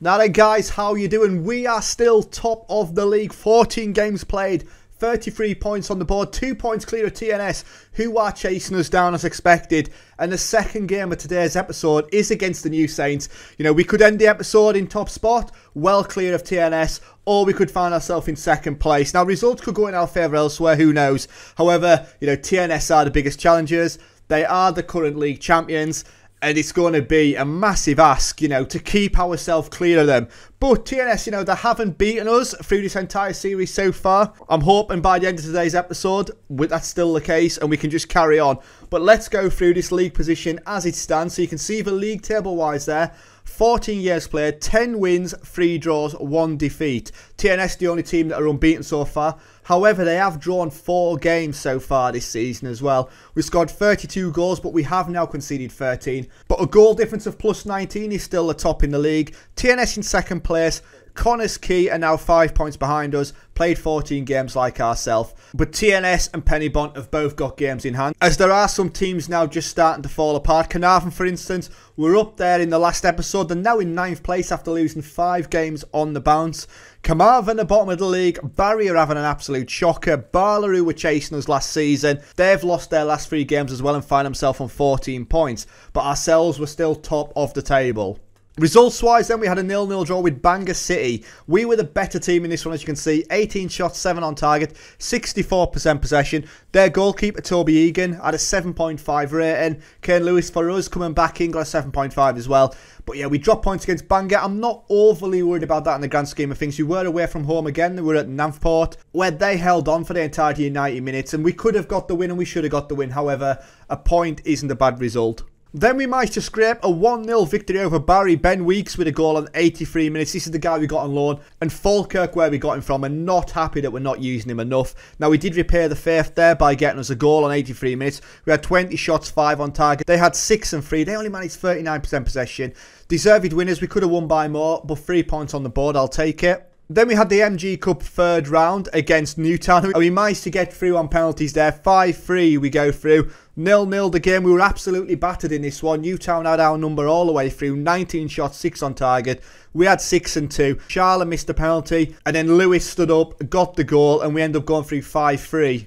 Now then guys, how you doing? We are still top of the league, 14 games played, 33 points on the board, 2 points clear of TNS, who are chasing us down as expected. And the second game of today's episode is against the New Saints. You know, we could end the episode in top spot, well clear of TNS, or we could find ourselves in second place. Now, results could go in our favour elsewhere, who knows? However, you know, TNS are the biggest challengers. They are the current league champions. And it's going to be a massive ask, you know, to keep ourselves clear of them. But TNS, you know, they haven't beaten us through this entire series so far. I'm hoping by the end of today's episode, that's still the case and we can just carry on. But let's go through this league position as it stands. So you can see the league table-wise there. 14 years played, 10 wins, 3 draws, 1 defeat. TNS the only team that are unbeaten so far. However, they have drawn 4 games so far this season as well. We scored 32 goals, but we have now conceded 13. But a goal difference of plus 19 is still the top in the league. TNS in second place. Connors Key are now 5 points behind us, played 14 games like ourselves. But TNS and Pennybont have both got games in hand, as there are some teams now just starting to fall apart. Carnarvon, for instance, were up there in the last episode. They're now in 9th place after losing 5 games on the bounce. Carmarthen, the bottom of the league. Barry are having an absolute shocker. Barla, who were chasing us last season, they've lost their last 3 games as well and find themselves on 14 points. But ourselves were still top of the table. Results-wise then, we had a 0-0 draw with Bangor City. We were the better team in this one, as you can see. 18 shots, 7 on target, 64% possession. Their goalkeeper, Toby Egan, had a 7.5 rating. Kane Lewis for us coming back in, got a 7.5 as well. But yeah, we dropped points against Bangor. I'm not overly worried about that in the grand scheme of things. We were away from home again. We were at Nantport, where they held on for the entirety of 90 minutes. And we could have got the win and we should have got the win. However, a point isn't a bad result. Then we managed to scrape a 1-0 victory over Barry. Ben Weeks with a goal on 83 minutes. This is the guy we got on loan. And Falkirk, where we got him from, are not happy that we're not using him enough. Now, we did repay the faith there by getting us a goal on 83 minutes. We had 20 shots, 5 on target. They had 6 and 3. They only managed 39% possession. Deserved winners. We could have won by more, but 3 points on the board. I'll take it. Then we had the MG Cup third round against Newtown. And we managed to get through on penalties there. 5-3 we go through. 0-0 the game. We were absolutely battered in this one. Newtown had our number all the way through. 19 shots, 6 on target. We had 6 and 2. Charlotte missed the penalty. And then Lewis stood up, got the goal. And we ended up going through 5-3.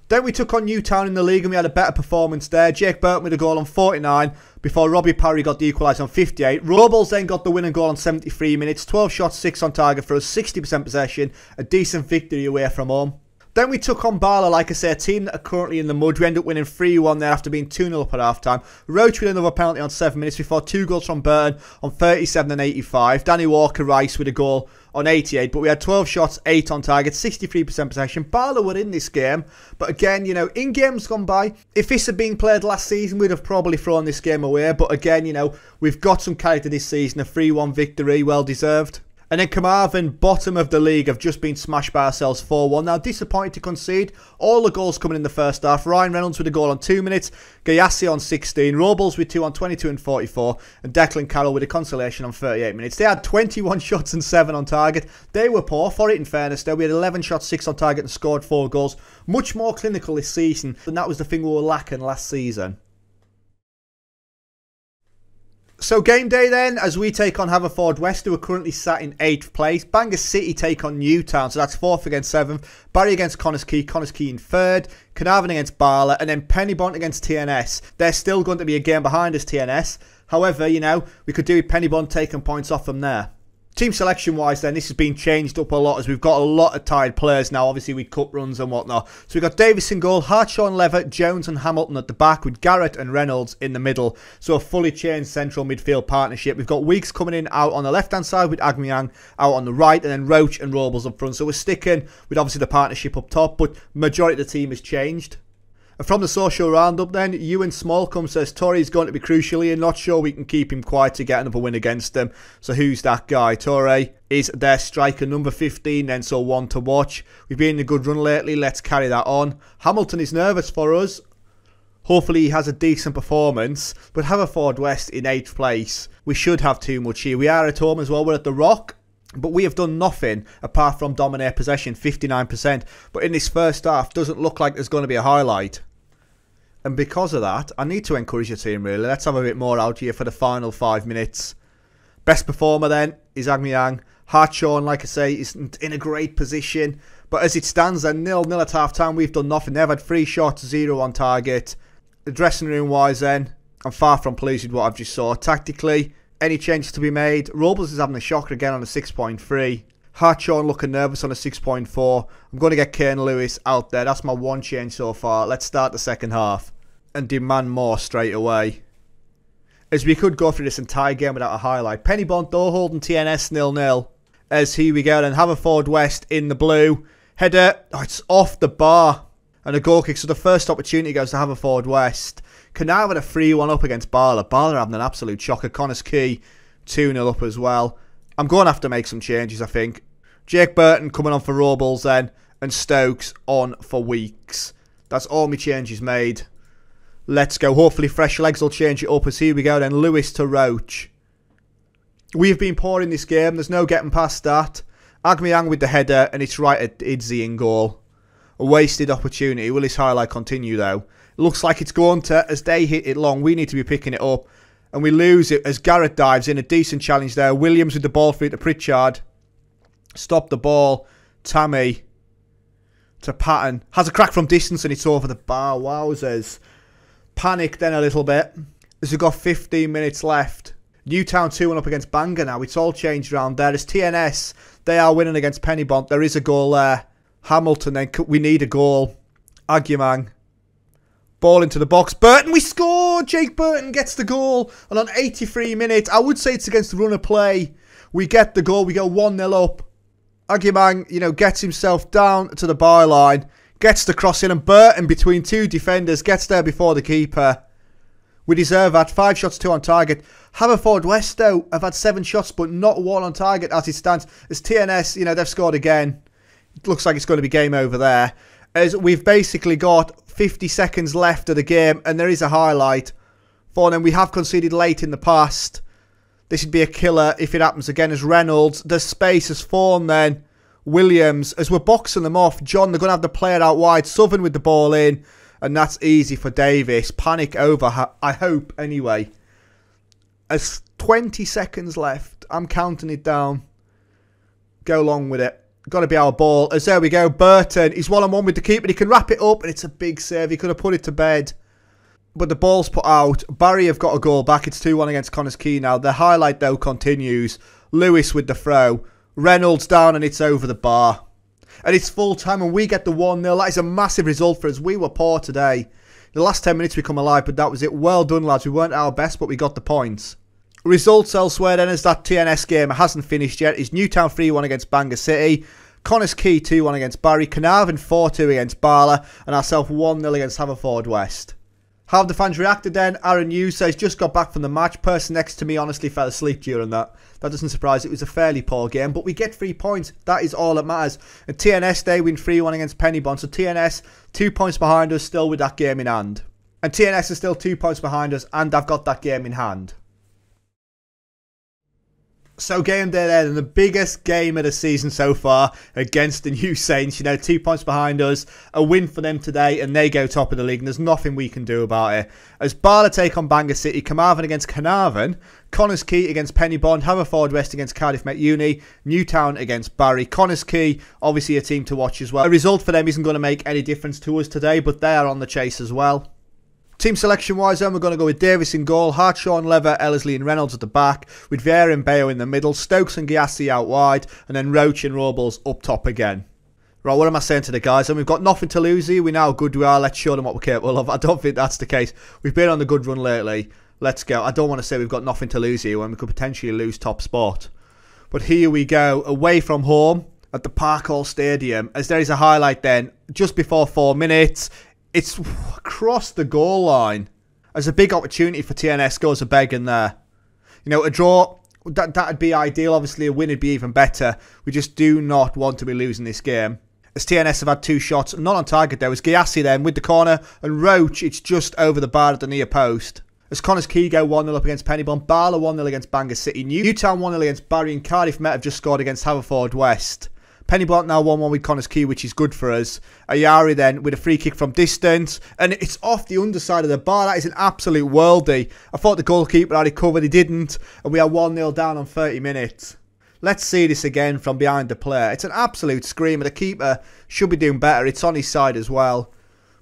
Then we took on Newtown in the league and we had a better performance there. Jake Burton with a goal on 49 before Robbie Parry got the equaliser on 58. Robles then got the winning goal on 73 minutes. 12 shots, 6 on target for us, 60% possession. A decent victory away from home. Then we took on Barla, like I say, a team that are currently in the mud. We ended up winning 3-1 there after being 2-0 up at half-time. Roach with another penalty on 7 minutes before 2 goals from Burton on 37 and 85. Danny Walker-Rice with a goal on 88. But we had 12 shots, 8 on target, 63% possession. Barla were in this game. But again, you know, in games gone by, if this had been played last season, we'd have probably thrown this game away. But again, you know, we've got some character this season. A 3-1 victory, well deserved. And then Carmarthen, bottom of the league, have just been smashed by ourselves 4-1. Now, disappointed to concede. All the goals coming in the first half. Ryan Reynolds with a goal on 2 minutes. Gayassi on 16. Robles with 2 on 22 and 44. And Declan Carroll with a consolation on 38 minutes. They had 21 shots and 7 on target. They were poor, for it in fairness though. We had 11 shots, 6 on target and scored 4 goals. Much more clinical this season. And that was the thing we were lacking last season. So game day then, as we take on Haverfordwest, who are currently sat in 8th place. Bangor City take on Newtown, so that's 4th against 7th. Barry against Connors Key in 3rd. Carnarvon against Barla, and then Pennybont against TNS. They're still going to be a game behind us, TNS. However, you know, we could do with Pennybont taking points off them there. Team selection wise then, this has been changed up a lot as we've got a lot of tired players now, obviously with cup runs and whatnot. So we've got Davis in goal, Hartshaw and Levitt, Jones and Hamilton at the back with Garrett and Reynolds in the middle. So a fully changed central midfield partnership. We've got Weeks coming in out on the left hand side with Agmyang out on the right, and then Roach and Robles up front. So we're sticking with obviously the partnership up top, but majority of the team has changed. And from the social roundup then, Ewan Smallcombe says Torrey is going to be crucial here. Not sure we can keep him quiet to get another win against them. So who's that guy? Torrey is their striker, number 15 then, so one to watch. We've been in a good run lately. Let's carry that on. Hamilton is nervous for us. Hopefully he has a decent performance. But Haverfordwest in 8th place. We should have too much here. We are at home as well. We're at the Rock. But we have done nothing apart from dominate possession, 59%. But in this first half, doesn't look like there's going to be a highlight. And because of that, I need to encourage the team really. Let's have a bit more out here for the final 5 minutes. Best performer then is Aubameyang. Hartshorn, like I say, isn't in a great position. But as it stands then, 0-0 at half-time. We've done nothing. They've had 3 shots, 0 on target. The dressing room-wise then, I'm far from pleased with what I've just saw. Tactically, any changes to be made? Robles is having a shocker again on a 6.3. Hartshorn looking nervous on a 6.4. I'm going to get Kane Lewis out there. That's my one change so far. Let's start the second half and demand more straight away, as we could go through this entire game without a highlight. Penny Bond though holding TNS 0-0. As here we go then, Haverfordwest in the blue. Header, oh, it's off the bar. And a goal kick, so the first opportunity goes to Haverfordwest. Carnarvon a 3-1 up against Barla. Barla having an absolute shocker. Connors Key 2-0 up as well. I'm going to have to make some changes, I think. Jake Burton coming on for Robles then. And Stokes on for Weeks. That's all my changes made. Let's go. Hopefully fresh legs will change it up. As here we go then. Lewis to Roach. We've been poor in this game. There's no getting past that. Aubameyang with the header. And it's right at Idzi in goal. A wasted opportunity. Will this highlight continue though? It looks like it's going to. As they hit it long, we need to be picking it up. And we lose it as Garrett dives in. A decent challenge there. Williams with the ball through to Pritchard. Stop the ball. Tammy to Patton. Has a crack from distance and it's over the bar. Wowzers. Panic then a little bit. As we've got 15 minutes left. Newtown 2-1 up against Bangor now. It's all changed around there. As TNS, they are winning against Pennybont. There is a goal there. Hamilton then. We need a goal. Aubameyang. Ball into the box. Burton, we score! Jake Burton gets the goal. And on 83 minutes, I would say it's against the run of play. We get the goal. We go 1-0 up. Aubameyang, gets himself down to the byline. Gets the cross in. And Burton, between 2 defenders, gets there before the keeper. We deserve that. 5 shots, 2 on target. Haverfordwest, though, have had 7 shots, but not 1 on target as it stands. As TNS, they've scored again. It looks like it's going to be game over there. As we've basically got 50 seconds left of the game, and there is a highlight for them. We have conceded late in the past. This would be a killer if it happens again. As Reynolds, the space has fallen then. Williams, as we're boxing them off. John, they're going to have the player out wide. Southern with the ball in, and that's easy for Davis. Panic over, I hope, anyway. As 20 seconds left, I'm counting it down. Go along with it. Got to be our ball. As there we go. Burton. He's 1-on-1 with the keeper. He can wrap it up. And it's a big save. He could have put it to bed. But the ball's put out. Barry have got a goal back. It's 2-1 against Connors Key now. The highlight, though, continues. Lewis with the throw. Reynolds down and it's over the bar. And it's full time and we get the 1-0. That is a massive result for us. We were poor today. The last 10 minutes we come alive, but that was it. Well done, lads. We weren't our best, but we got the points. Results elsewhere then, as that TNS game hasn't finished yet, is Newtown 3-1 against Bangor City, Connors Key 2-1 against Barry, Carnarvon 4-2 against Barla, and ourselves 1-0 against Haverfordwest. How have the fans reacted then? Aaron Hughes says, just got back from the match. Person next to me honestly fell asleep during that. That doesn't surprise. It was a fairly poor game, but we get 3 points. That is all that matters. And TNS, they win 3-1 against Pennybont. So TNS, 2 points behind us, still with that game in hand. And TNS is still 2 points behind us, and I've got that game in hand. So game day then, the biggest game of the season so far against the New Saints. 2 points behind us, a win for them today, and they go top of the league, and there's nothing we can do about it. As Barla take on Bangor City, Carmarthen against Carnarvon, Connors Key against Pennybont, Haverfordwest against Cardiff Met Uni, Newtown against Barry. Connors Key, obviously a team to watch as well. A result for them isn't going to make any difference to us today, but they are on the chase as well. Team selection wise then, we're going to go with Davis in goal, Hartshorn, Lever, Ellerslie and Reynolds at the back, with Vieira and Bayo in the middle, Stokes and Giassi out wide, and then Roach and Robles up top again. Right, what am I saying to the guys? And we've got nothing to lose here. We know how good we are. Let's show them what we're capable of. I don't think that's the case. We've been on the good run lately. Let's go. I don't want to say we've got nothing to lose here when we could potentially lose top spot. But here we go, away from home at the Park Hall Stadium, as there is a highlight then, just before 4 minutes. It's across the goal line. As a big opportunity for TNS goes a begging there. A draw, that'd be ideal. Obviously, a win would be even better. We just do not want to be losing this game. As TNS have had 2 shots, not on target there. As Giassi then with the corner, and Roach, it's just over the bar at the near post. As Connors Key go 1-0 up against Pennybont, Barla 1-0 against Bangor City, Newtown 1-0 against Barry, and Cardiff Met have just scored against Haverfordwest. Penny Blunt now 1-1 with Connor's Key, which is good for us. Ayari then with a free kick from distance. And it's off the underside of the bar. That is an absolute worldie. I thought the goalkeeper had it covered. He didn't. And we are 1-0 down on 30 minutes. Let's see this again from behind the player. It's an absolute screamer. The keeper should be doing better. It's on his side as well.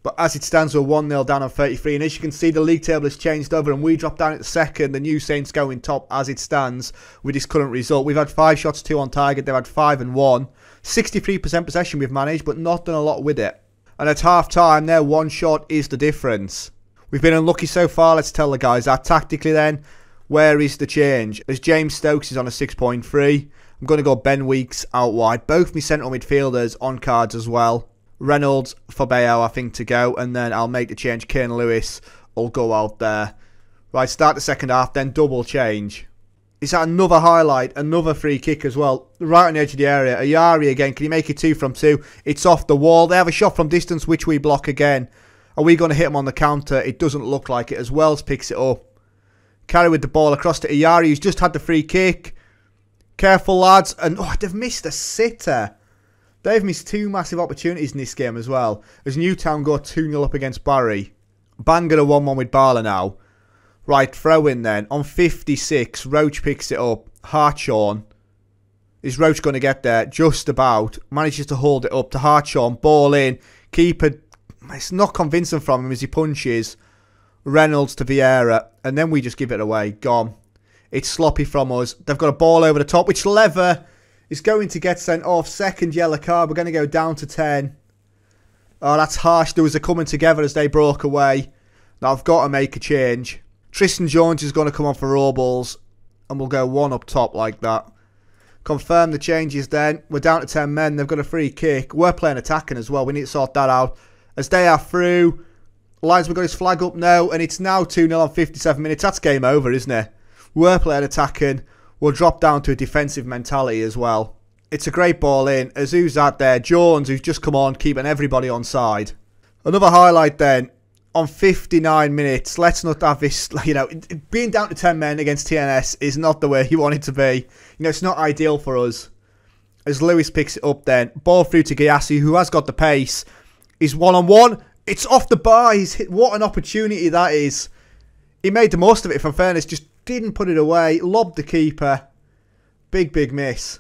But as it stands, we're 1-0 down on 33. And as you can see, the league table has changed over and we drop down at the second. The New Saints go in top as it stands with this current result. We've had 5 shots, 2 on target. They've had 5 and 1. 63% possession we've managed, but not done a lot with it. And at half-time, their 1 shot is the difference. We've been unlucky so far. Let's tell the guys that. Tactically then, where is the change? As James Stokes is on a 6.3. I'm going to go Ben Weeks out wide. Both my central midfielders on cards as well. Reynolds for Bayo, I think, to go. And then I'll make the change. Kane Lewis will go out there. Right, start the second half, then double change. Is that another highlight? Another free kick as well. Right on the edge of the area. Ayari again. Can he make it 2 from 2? It's off the wall. They have a shot from distance, which we block again. Are we going to hit him on the counter? It doesn't look like it. As Wells picks it up. Carry with the ball across to Ayari, who's just had the free kick. Careful, lads. And oh, they've missed a sitter. They've missed 2 massive opportunities in this game as well. As Newtown go 2-0 up against Barry. Bangor 1-1 with Barla now. Right, throw in then. On 56, Roach picks it up. Hartshorn. Is Roach going to get there? Just about. Manages to hold it up to Hartshorn. Ball in. Keeper. It's not convincing from him as he punches. Reynolds to Vieira. And then we just give it away. Gone. It's sloppy from us. They've got a ball over the top, which Lever is going to get sent off. Second yellow card. We're going to go down to 10. Oh, that's harsh. There was a coming together as they broke away. Now I've got to make a change. Tristan Jones is going to come on for Robles. And we'll go 1 up top like that. Confirm the changes then. We're down to 10 men. They've got a free kick. We're playing attacking as well. We need to sort that out. As they are through. Linesman got his flag up now. And it's now 2-0 on 57 minutes. That's game over, isn't it? We're playing attacking. We'll drop down to a defensive mentality as well. It's a great ball in. As who's that there? Jones, who's just come on, keeping everybody on side. Another highlight then. On 59 minutes. Let's not have this, you know, being down to 10 men against TNS is not the way you want it to be. You know, it's not ideal for us. As Lewis picks it up then. Ball through to Gyasi, who has got the pace. He's 1-on-1. It's off the bar. He's hit. What an opportunity that is. He made the most of it, for fairness. Just didn't put it away. Lobbed the keeper. Big, big miss.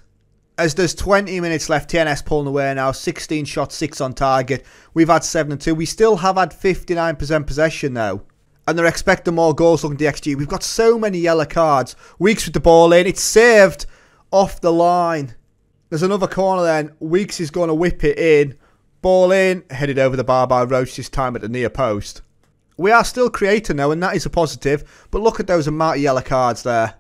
As there's 20 minutes left, TNS pulling away now. 16 shots, 6 on target. We've had 7 and 2. We still have had 59% possession now. And they're expecting more goals looking at the XG. We've got so many yellow cards. Weeks with the ball in. It's saved off the line. There's another corner then. Weeks is going to whip it in. Ball in. Headed over the bar by Roach this time at the near post. We are still creating now, and that is a positive. But look at those amount of yellow cards there.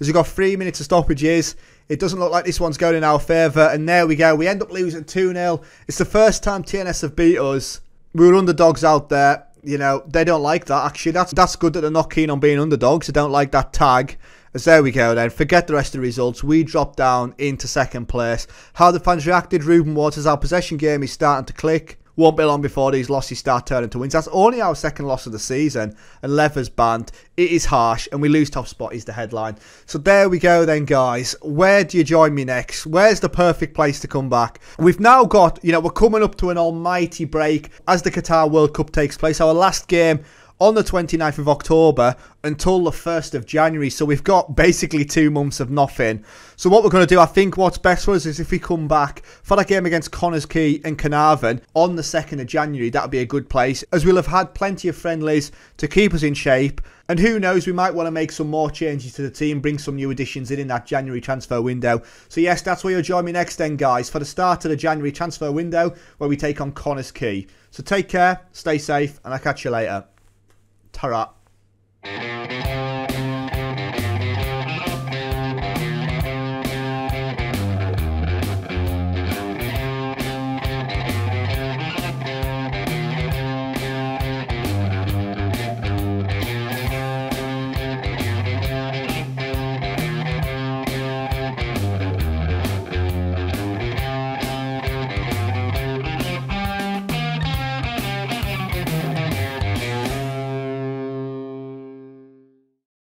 As we've got 3 minutes of stoppages. It doesn't look like this one's going in our favour. And there we go. We end up losing 2-0. It's the first time TNS have beat us. We were underdogs out there. You know, they don't like that, actually. That's good that they're not keen on being underdogs. They don't like that tag. As there we go then. Forget the rest of the results. We drop down into second place. How the fans reacted, Ruben Waters. Our possession game is starting to click. Won't be long before these losses start turning to wins. That's only our second loss of the season. And Lever's banned. It is harsh. And we lose top spot is the headline. So there we go then, guys. Where do you join me next? Where's the perfect place to come back? We've now got, you know, we're coming up to an almighty break as the Qatar World Cup takes place. Our last game on the 29th of October until the 1st of January. So we've got basically 2 months of nothing. So what we're going to do, I think what's best for us is if we come back for that game against Connors Key and Carnarvon on the 2nd of January. That would be a good place, as we'll have had plenty of friendlies to keep us in shape. And who knows, we might want to make some more changes to the team, bring some new additions in that January transfer window. So yes, that's where you'll join me next then, guys, for the start of the January transfer window, where we take on Connors Key. So take care, stay safe, and I'll catch you later. Ta-ra.